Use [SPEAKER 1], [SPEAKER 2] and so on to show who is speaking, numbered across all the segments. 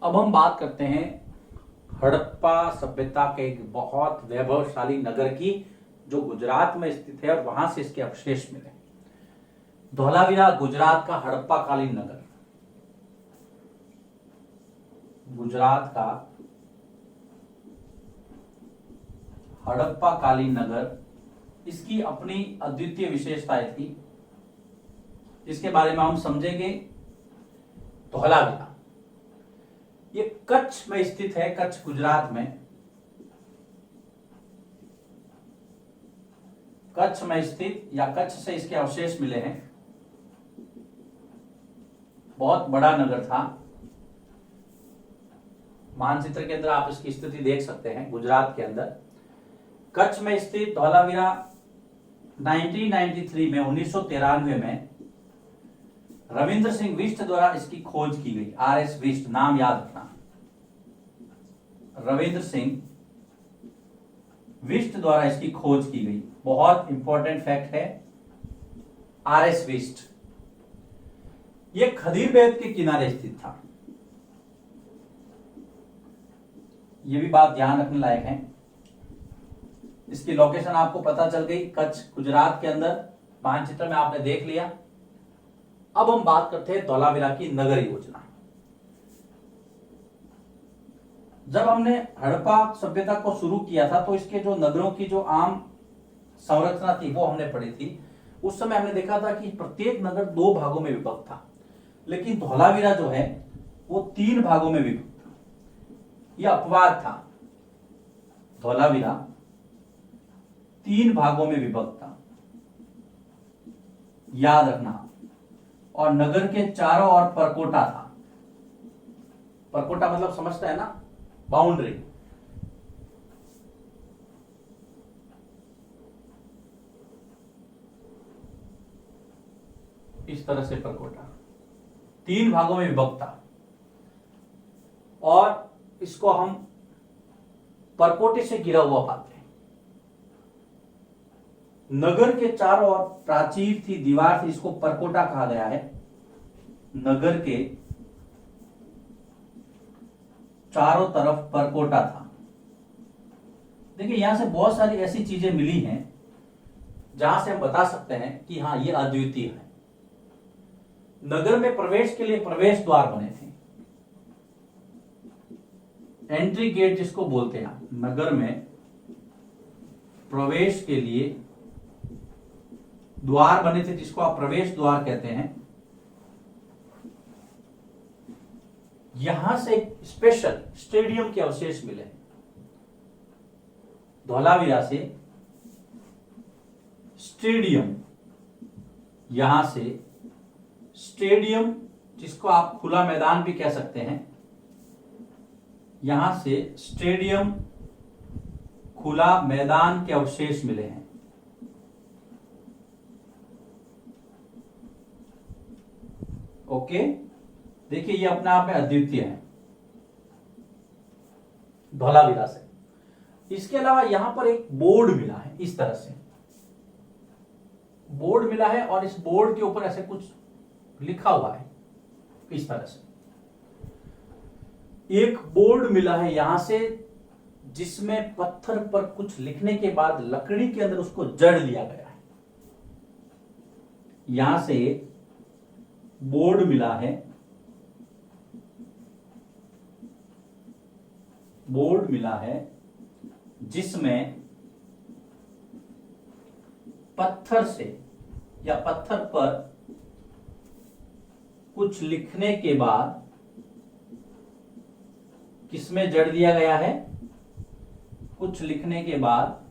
[SPEAKER 1] अब हम बात करते हैं हड़प्पा सभ्यता के एक बहुत वैभवशाली नगर की, जो गुजरात में स्थित है और वहां से इसके अवशेष मिले। धोलावीरा गुजरात का हड़प्पा कालीन नगर, गुजरात का हड़प्पा कालीन नगर, इसकी अपनी अद्वितीय विशेषताएं थी, जिसके बारे में हम समझेंगे। धोलावीरा ये कच्छ में स्थित है, कच्छ गुजरात में, कच्छ में स्थित या कच्छ से इसके अवशेष मिले हैं। बहुत बड़ा नगर था। मानचित्र के अंदर आप इसकी स्थिति देख सकते हैं। गुजरात के अंदर कच्छ में स्थित धोलावीरा 1993 में 1993 में रविंद्र सिंह बिष्ट द्वारा इसकी खोज की गई। RS बिष्ट, नाम याद रखना, रविंद्र सिंह बिष्ट द्वारा इसकी खोज की गई। बहुत इंपॉर्टेंट फैक्ट है। RS बिष्ट ये खदीर बेद के किनारे स्थित था। ये भी बात ध्यान रखने लायक है। इसकी लोकेशन आपको पता चल गई, कच्छ गुजरात के अंदर, मानचित्र में आपने देख लिया। अब हम बात करते हैं धोलावीरा की नगर योजना। जब हमने हड़प्पा सभ्यता को शुरू किया था तो इसके जो नगरों की जो आम संरचना थी वो हमने पढ़ी थी। उस समय हमने देखा था कि प्रत्येक नगर 2 भागों में विभक्त था, लेकिन धोलावीरा जो है वो 3 भागों में विभक्त था। यह अपवाद था। धोलावीरा 3 भागों में विभक्त था, याद रखना। और नगर के चारों ओर परकोटा था। परकोटा मतलब समझता है ना, बाउंड्री। इस तरह से परकोटा 3 भागों में विभक्त था और इसको हम परकोटे से घिरा हुआ पाते हैं। नगर के चारों ओर प्राचीर थी, दीवार थी, इसको परकोटा कहा गया है। नगर के चारों तरफ परकोटा था। देखिए यहां से बहुत सारी ऐसी चीजें मिली हैं जहां से हम बता सकते हैं कि हाँ ये अद्वितीय है। नगर में प्रवेश के लिए प्रवेश द्वार बने थे, एंट्री गेट जिसको बोलते हैं। नगर में प्रवेश के लिए द्वार बने थे, जिसको आप प्रवेश द्वार कहते हैं। यहां से एक स्पेशल स्टेडियम के अवशेष मिले। धोलावीरा से स्टेडियम, यहां से स्टेडियम जिसको आप खुला मैदान भी कह सकते हैं, यहां से स्टेडियम, खुला मैदान के अवशेष मिले हैं। ओके, देखिए ये अपने आप में अद्वितीय है धोलावीरा से। इसके अलावा यहां पर एक बोर्ड मिला है, इस तरह से बोर्ड मिला है और इस बोर्ड के ऊपर ऐसे कुछ लिखा हुआ है, इस तरह से एक बोर्ड मिला है यहां से, जिसमें पत्थर पर कुछ लिखने के बाद लकड़ी के अंदर उसको जड़ दिया गया है। यहां से बोर्ड मिला है, बोर्ड मिला है जिसमें पत्थर से या पत्थर पर कुछ लिखने के बाद किसमें जड़ दिया गया है? कुछ लिखने के बाद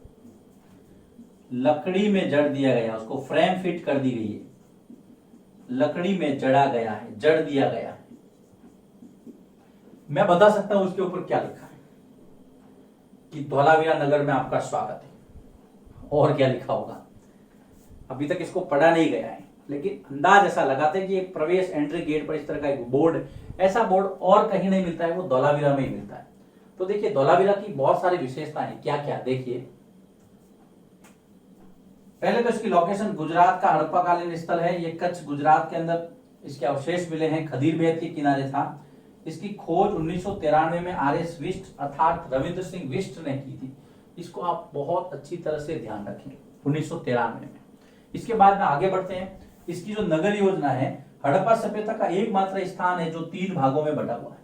[SPEAKER 1] लकड़ी में जड़ दिया गया, उसको फ्रेम फिट कर दी गई है, लकड़ी में जड़ा गया है, जड़ दिया गया है। मैं बता सकता हूं उसके ऊपर क्या लिखा है कि धोलावीरा नगर में आपका स्वागत है। और क्या लिखा होगा? अभी तक इसको पढ़ा नहीं गया है, लेकिन अंदाज ऐसा लगाते हैं कि एक प्रवेश एंट्री गेट पर इस तरह का एक बोर्ड, ऐसा बोर्ड और कहीं नहीं मिलता है, वो धोलावीरा में ही मिलता है। तो देखिए धोलावीरा की बहुत सारी विशेषताएं हैं। क्या क्या देखिए, पहले तो इसकी लोकेशन गुजरात का हड़प्पाकालीन स्थल है। ये कच्छ गुजरात के अंदर इसके अवशेष मिले हैं, खदीर बेद के किनारे था। इसकी खोज 1993 में आर.एस. विष्ट अर्थात रविंद्र सिंह विष्ट ने की थी। इसको आप बहुत अच्छी तरह से ध्यान रखें, 1993 में। इसके बाद में आगे बढ़ते हैं। इसकी जो नगर योजना है, हड़प्पा सभ्यता का एकमात्र स्थान है जो 3 भागों में बटा हुआ है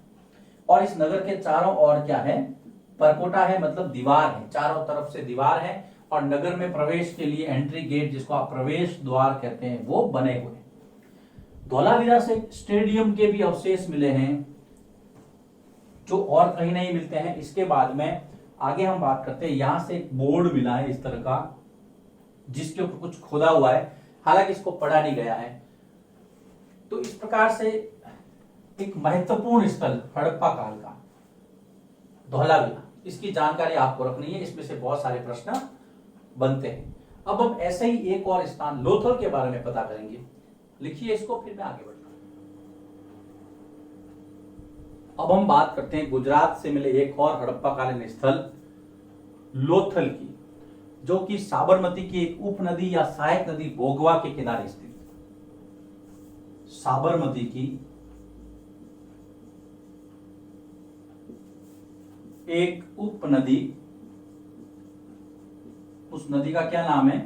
[SPEAKER 1] और इस नगर के चारों ओर क्या है, परकोटा है, मतलब दीवार है, चारों तरफ से दीवार है और नगर में प्रवेश के लिए एंट्री गेट, जिसको आप प्रवेश द्वार कहते हैं, वो बने हुए हैं। धौलावीरा से स्टेडियम के भी अवशेष मिले हैं जो और कहीं नहीं मिलते हैं। इसके बाद में आगे हम बात करते हैं, यहां से एक बोर्ड मिला है इस तरह का जिसके ऊपर कुछ खोदा हुआ है, हालांकि इसको पढ़ा नहीं गया है। तो इस प्रकार से एक महत्वपूर्ण स्थल हड़प्पा काल का धौलावीरा, इसकी जानकारी आपको रखनी है, इसमें से बहुत सारे प्रश्न बनते हैं। अब हम ऐसे ही एक और स्थान लोथल के बारे में पता करेंगे। लिखिए इसको, फिर मैं आगे बढ़ता हूं। अब हम बात करते हैं गुजरात से मिले एक और हड़प्पाकालीन स्थल लोथल की, जो कि साबरमती की एक उपनदी या सहायक नदी भोगवा के किनारे स्थित। साबरमती की एक उपनदी, उस नदी का क्या नाम है,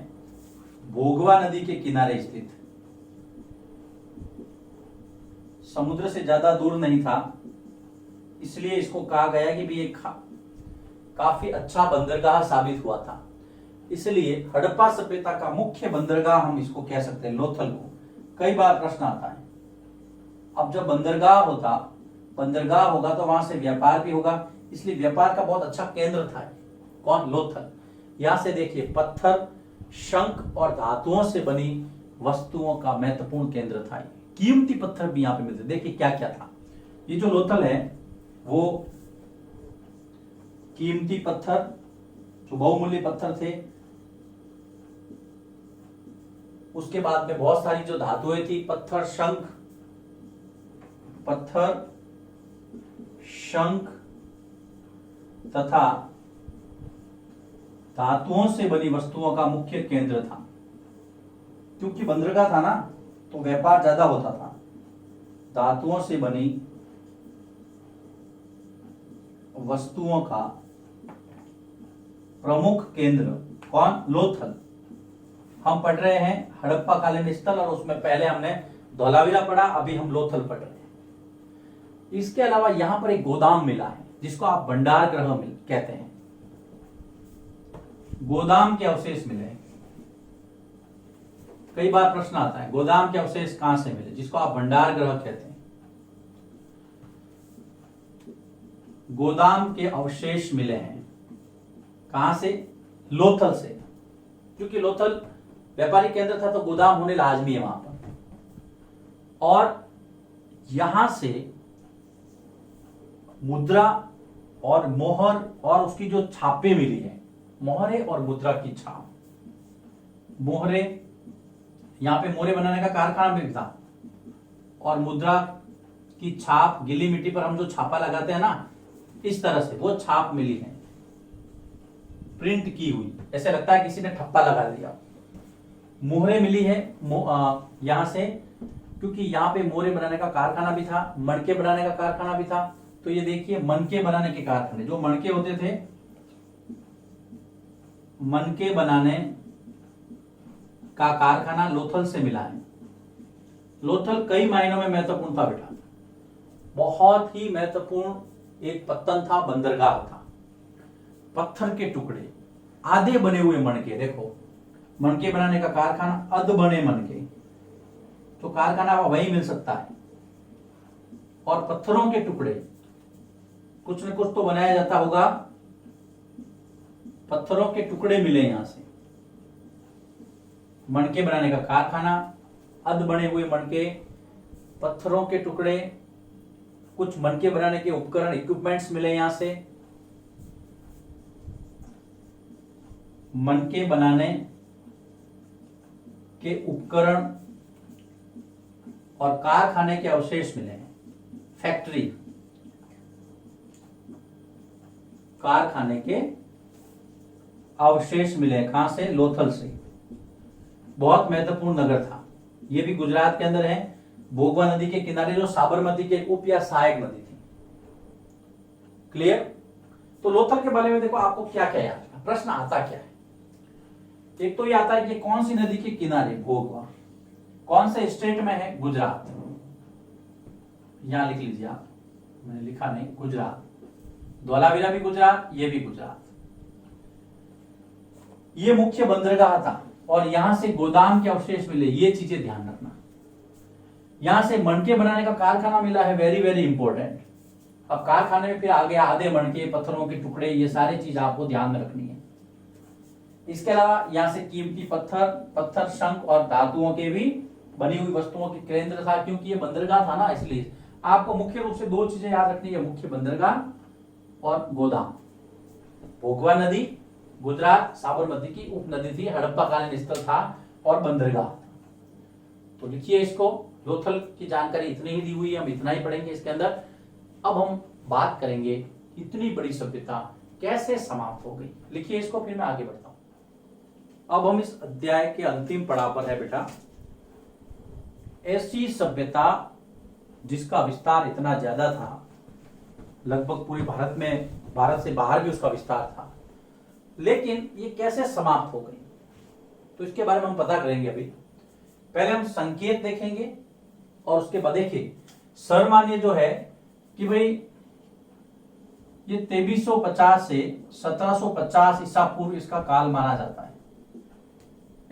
[SPEAKER 1] भोगवा नदी के किनारे स्थित। समुद्र से ज्यादा दूर नहीं था, इसलिए इसको कहा गया कि भी ये काफी अच्छा बंदरगाह साबित हुआ था। इसलिए हड़प्पा सभ्यता का मुख्य बंदरगाह हम इसको कह सकते हैं, लोथल को। कई बार प्रश्न आता है, अब जब बंदरगाह होगा तो वहां से व्यापार भी होगा, इसलिए व्यापार का बहुत अच्छा केंद्र था। कौन? लोथल। यहां से देखिए, पत्थर, शंख और धातुओं से बनी वस्तुओं का महत्वपूर्ण केंद्र था। कीमती पत्थर भी यहां पे मिलते। देखिए क्या क्या था। ये जो लोथल है वो कीमती पत्थर, जो बहुमूल्य पत्थर थे, उसके बाद में बहुत सारी जो धातुएं थी, पत्थर, शंख तथा धातुओं से बनी वस्तुओं का मुख्य केंद्र था। क्योंकि बंदरगाह था ना, तो व्यापार ज्यादा होता था। धातुओं से बनी वस्तुओं का प्रमुख केंद्र कौन? लोथल। हम पढ़ रहे हैं हड़प्पा कालीन स्थल और उसमें पहले हमने धौलावीरा पढ़ा, अभी हम लोथल पढ़ रहे हैं। इसके अलावा यहां पर एक गोदाम मिला है जिसको आप भंडार गृह कहते हैं। गोदाम के अवशेष मिले हैं। कई बार प्रश्न आता है गोदाम के अवशेष कहां से मिले, जिसको आप भंडार गृह कहते हैं। गोदाम के अवशेष मिले हैं कहां से? लोथल से। क्योंकि लोथल व्यापारिक केंद्र था तो गोदाम होने लाजमी है वहां पर। और यहां से मुद्रा और मोहर और उसकी जो छापे मिली है, मोहरे और मुद्रा की छाप। मोहरे, यहां पे मोहरे बनाने का कारखाना भी था, और मुद्रा की छाप, गीली मिट्टी पर हम जो छापा लगाते हैं ना, इस तरह से वो छाप मिली है, प्रिंट की हुई, ऐसे लगता है किसी ने ठप्पा लगा दिया। मोहरे मिली है यहां से, क्योंकि यहां पे मोहरे बनाने का कारखाना भी था, मणके बनाने का कारखाना भी था। तो ये देखिए मनके बनाने के कारखाने, जो मणके होते थे, मनके बनाने का कारखाना लोथल से मिला है। लोथल कई मायनों में महत्वपूर्ण था बेटा, बहुत ही महत्वपूर्ण एक पत्तन था, बंदरगाह था। पत्थर के टुकड़े, आधे बने हुए मणके, देखो मणके बनाने का कारखाना, अध बने मणके, तो कारखाना वही मिल सकता है। और पत्थरों के टुकड़े, कुछ न कुछ तो बनाया जाता होगा, पत्थरों के टुकड़े मिले यहां से। मणके बनाने का कारखाना, अध बने हुए मणके, पत्थरों के टुकड़े, कुछ मणके बनाने के उपकरण, इक्विपमेंट्स मिले यहां से। मणके बनाने के उपकरण और कारखाने के अवशेष मिले हैं। फैक्ट्री, कारखाने के अवशेष मिले हैं कहां से? लोथल से। बहुत महत्वपूर्ण नगर था, ये भी गुजरात के अंदर है, भोगवा नदी के किनारे, जो साबरमती के उप या सहायक नदी थी। क्लियर? तो लोथल के बारे में देखो आपको क्या क्या याद है, प्रश्न आता क्या है। एक तो ये आता है कि कौन सी नदी के किनारे भोगवा, कौन से स्टेट में है, गुजरात। यहां लिख लीजिए आप, मैंने लिखा नहीं, गुजरात। धौलावीरा भी गुजरात, ये भी गुजरात। ये मुख्य बंदरगाह था और यहां से गोदाम के अवशेष मिले, ये चीजें ध्यान रखना। यहां से मणके बनाने का कारखाना मिला है, वेरी वेरी इंपॉर्टेंट। अब कारखाने में फिर आगे आधे मणके, पत्थरों के टुकड़े, ये सारी चीज आपको ध्यान में रखनी है। इसके अलावा यहां से कीमती पत्थर शंख और धातुओं के भी बनी हुई वस्तुओं के केंद्र था, क्योंकि ये बंदरगाह था ना, इसलिए आपको मुख्य रूप से दो चीजें याद रखनी है, मुख्य बंदरगाह और गोदाम। भोगवा नदी गुजरात, साबरमती की उपनदी थी, हड़प्पाकालीन स्थल था और बंदरगाह। तो लिखिए इसको, लोथल की जानकारी इतनी ही दी हुई है, हम इतना ही पढ़ेंगे इसके अंदर। अब हम बात करेंगे इतनी बड़ी सभ्यता कैसे समाप्त हो गई। लिखिए इसको, फिर मैं आगे बढ़ता हूं। अब हम इस अध्याय के अंतिम पड़ाव पर है बेटा। ऐसी सभ्यता जिसका विस्तार इतना ज्यादा था, लगभग पूरे भारत में, भारत से बाहर भी उसका विस्तार था, लेकिन ये कैसे समाप्त हो गई, तो इसके बारे में हम पता करेंगे। अभी पहले हम संकेत देखेंगे और उसके बाद देखिए सर्वमान्य जो है कि भाई ये 2350 से 1750 ईसा पूर्व इसका काल माना जाता है,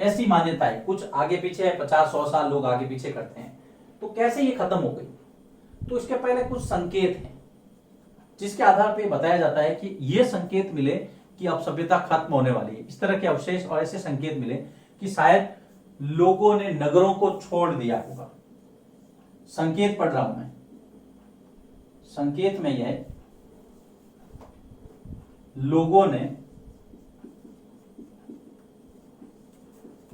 [SPEAKER 1] ऐसी मान्यता है। कुछ आगे पीछे है, 50-100 साल लोग आगे पीछे करते हैं। तो कैसे ये खत्म हो गई, तो इसके पहले कुछ संकेत हैं जिसके आधार पर बताया जाता है कि ये संकेत मिले कि अब सभ्यता खत्म होने वाली है। इस तरह के अवशेष और ऐसे संकेत मिले कि शायद लोगों ने नगरों को छोड़ दिया होगा। संकेत पढ़ रहा हूं मैं, संकेत में यह है लोगों ने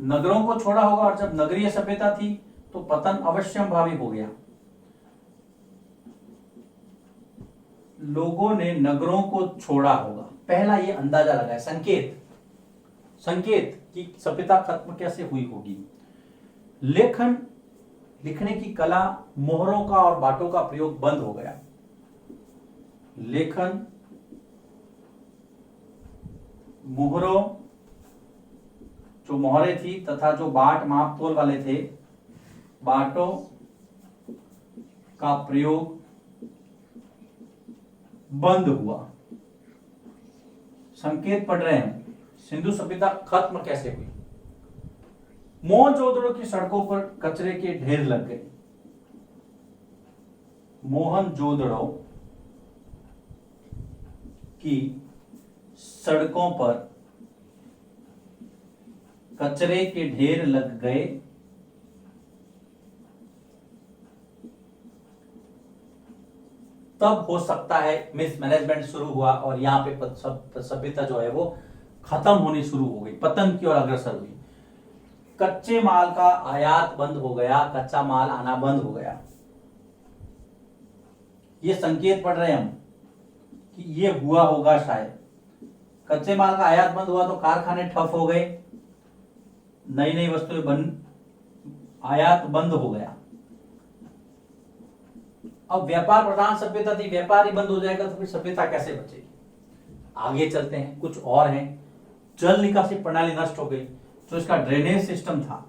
[SPEAKER 1] नगरों को छोड़ा होगा, और जब नगरीय सभ्यता थी तो पतन अवश्यंभावी हो गया। लोगों ने नगरों को छोड़ा होगा, पहला ये अंदाजा लगाए। संकेत कि सभ्यता खत्म कैसे हुई होगी। लिखने की कला, मोहरों का और बाटों का प्रयोग बंद हो गया। लेखन, मोहरों, जो मोहरें थी तथा जो बाट माप तोल वाले थे, बाटों का प्रयोग बंद हुआ। संकेत पढ़ रहे हैं, सिंधु सभ्यता खत्म कैसे हुई। मोहनजोदड़ो की सड़कों पर कचरे के ढेर लग गए। मोहनजोदड़ो की सड़कों पर कचरे के ढेर लग गए। तब हो सकता है मिसमैनेजमेंट शुरू हुआ और यहां पे सभ्यता जो है वो खत्म होनी शुरू हो गई, पतन की ओर अग्रसर हुई। कच्चे माल का आयात बंद हो गया, कच्चा माल आना बंद हो गया। ये संकेत पढ़ रहे हैं हम कि ये हुआ होगा शायद। कच्चे माल का आयात बंद हुआ तो कारखाने ठप हो गए, नई नई वस्तुएं आयात बंद हो गया। अब व्यापार प्रधान सभ्यता थी, व्यापार ही बंद हो जाएगा तो फिर सभ्यता कैसे बचेगी। आगे चलते हैं, कुछ और हैं। जल निकासी प्रणाली नष्ट हो गई, जो इसका ड्रेनेज सिस्टम था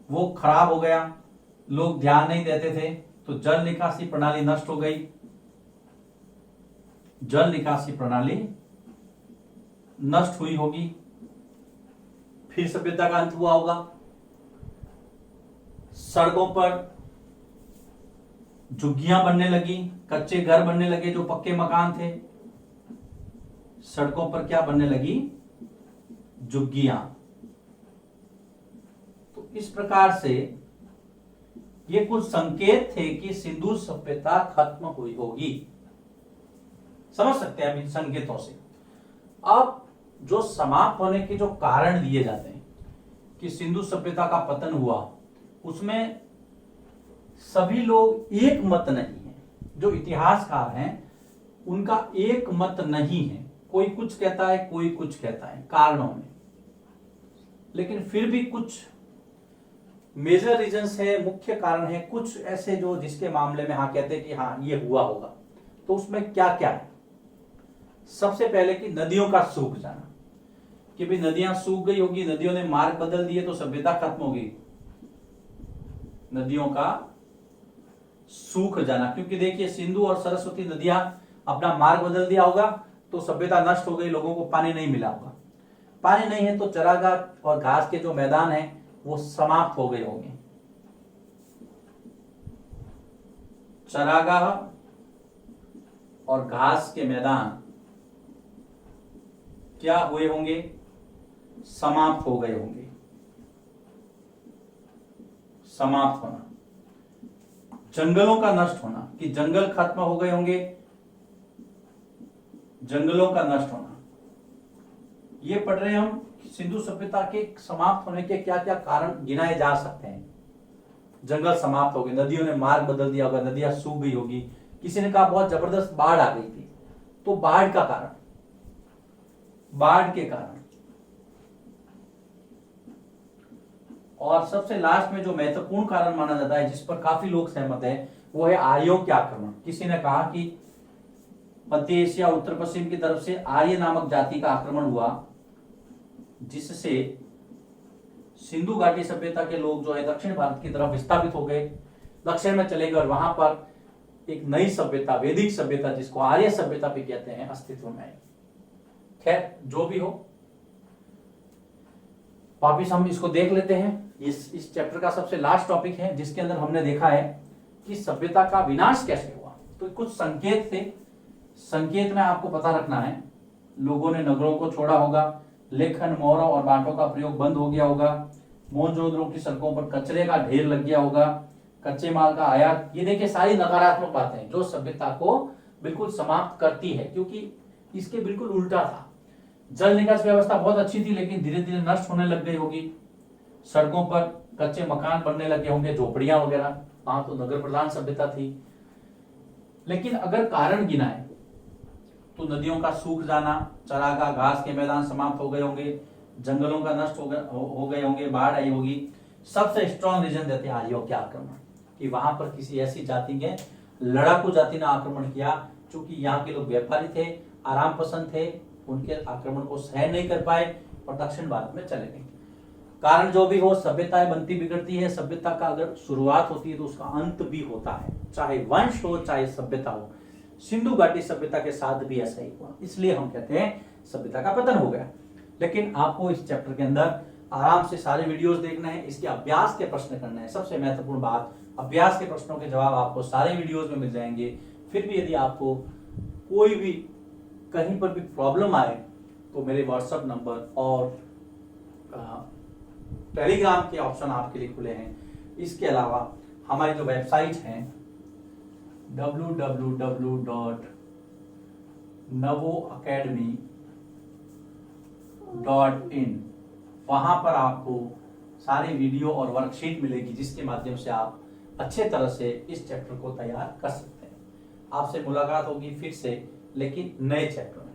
[SPEAKER 1] वो खराब हो गया, लोग ध्यान नहीं देते थे, तो जल निकासी प्रणाली नष्ट हो गई। जल निकासी प्रणाली नष्ट हुई होगी, फिर सभ्यता का अंत हुआ होगा। सड़कों पर झुग्गियां बनने लगी, कच्चे घर बनने लगे, जो पक्के मकान थे, सड़कों पर क्या बनने लगी, झुग्गियां। तो इस प्रकार से ये कुछ संकेत थे कि सिंधु सभ्यता खत्म हुई होगी। समझ सकते हैं हम इन संकेतों से। अब जो समाप्त होने के जो कारण दिए जाते हैं कि सिंधु सभ्यता का पतन हुआ, उसमें सभी लोग एक मत नहीं है। जो इतिहासकार हैं उनका एक मत नहीं है, कोई कुछ कहता है, कोई कुछ कहता है कारणों में, लेकिन फिर भी कुछ मेजर रीजंस है, मुख्य कारण है, कुछ ऐसे जो जिसके मामले में हाँ कहते हैं कि हाँ ये हुआ होगा। तो उसमें क्या क्या है, सबसे पहले कि नदियों का सूख जाना, कि भाई नदियां सूख गई होगी, नदियों ने मार्ग बदल दिए तो सभ्यता खत्म होगी। नदियों का सूख जाना, क्योंकि देखिए सिंधु और सरस्वती नदियां अपना मार्ग बदल दिया होगा तो सभ्यता नष्ट हो गई, लोगों को पानी नहीं मिला होगा। पानी नहीं है तो चरागाह और घास के जो मैदान है वो समाप्त हो गए होंगे। चरागाह और घास के मैदान क्या हुए होंगे? समाप्त हो गए होंगे। समाप्त होना, जंगलों का नष्ट होना, कि जंगल खत्म हो गए होंगे, जंगलों का नष्ट होना। ये पढ़ रहे हैं हम सिंधु सभ्यता के समाप्त होने के क्या क्या कारण गिनाए जा सकते हैं। जंगल समाप्त हो गए, नदियों ने मार्ग बदल दिया होगा, नदियां सूख गई होगी, किसी ने कहा बहुत जबरदस्त बाढ़ आ गई थी, तो बाढ़ का कारण, बाढ़ के कारण। और सबसे लास्ट में जो महत्वपूर्ण कारण माना जाता है, जिस पर काफी लोग सहमत हैं, वो है आर्यों के आक्रमण। किसी ने कहा कि मध्य एशिया उत्तर पश्चिम की तरफ से आर्य नामक जाति का आक्रमण हुआ, जिससे सिंधु घाटी सभ्यता के लोग जो है दक्षिण भारत की तरफ विस्थापित हो गए, दक्षिण में चले गए और वहां पर एक नई सभ्यता, वैदिक सभ्यता, जिसको आर्य सभ्यता भी कहते हैं, अस्तित्व में आई। खैर जो भी हो, वापिस हम इसको देख लेते हैं। इस चैप्टर का सबसे लास्ट टॉपिक है, जिसके अंदर हमने देखा है कि सभ्यता का विनाश कैसे हुआ। तो कुछ संकेत थे, संकेत में आपको पता रखना है। लोगों ने नगरों को छोड़ा होगा, लेखन, मोहरों और बांटों का प्रयोग बंद हो गया होगा, मोहनजोदड़ो की सड़कों पर कचरे का ढेर लग गया होगा, कच्चे माल का आयात। ये देखिए सारी नकारात्मक बातें हैं जो सभ्यता को बिल्कुल समाप्त करती है, क्योंकि इसके बिल्कुल उल्टा था। जल निकास व्यवस्था बहुत अच्छी थी, लेकिन धीरे धीरे नष्ट होने लग गई होगी। सड़कों पर कच्चे मकान बनने लगे होंगे, झोपड़ियां वगैरह, वहां तो नगर प्रधान सभ्यता थी। लेकिन अगर कारण गिनाए तो नदियों का सूख जाना, चरागाह, घास के मैदान समाप्त हो गए होंगे, जंगलों का नष्ट हो गए होंगे, बाढ़ आई होगी। सबसे स्ट्रॉन्ग रीजन देते हैं आर्यों के आक्रमण, कि वहां पर किसी ऐसी जाति ने, लड़ाकू जाति ने आक्रमण किया, क्योंकि यहाँ के लोग व्यापारी थे, आराम पसंद थे, उनके आक्रमण को सहन नहीं कर पाए और दक्षिण भारत में चले गए। कारण जो भी हो, सभ्यताएं बनती बिगड़ती है। सभ्यता का अगर शुरुआत होती है तो उसका अंत भी होता है, चाहे वंश हो चाहे सभ्यता हो। सिंधु घाटी सभ्यता के साथ भी ऐसा ही हुआ, इसलिए हम कहते हैं सभ्यता का पतन हो गया। लेकिन आपको इस चैप्टर के अंदर आराम से सारे वीडियोस देखना है, इसके अभ्यास के प्रश्न करना है। सबसे महत्वपूर्ण बात, अभ्यास के प्रश्नों के जवाब आपको सारे वीडियोस में मिल जाएंगे। फिर भी यदि आपको कोई भी कहीं पर भी प्रॉब्लम आए तो मेरे व्हाट्सएप नंबर और टेलीग्राम के ऑप्शन आपके लिए खुले हैं। इसके अलावा हमारी जो वेबसाइट है www.navoacademy.in, वहां पर आपको सारे वीडियो और वर्कशीट मिलेगी, जिसके माध्यम से आप अच्छे तरह से इस चैप्टर को तैयार कर सकते हैं। आपसे मुलाकात होगी फिर से, लेकिन नए चैप्टर में।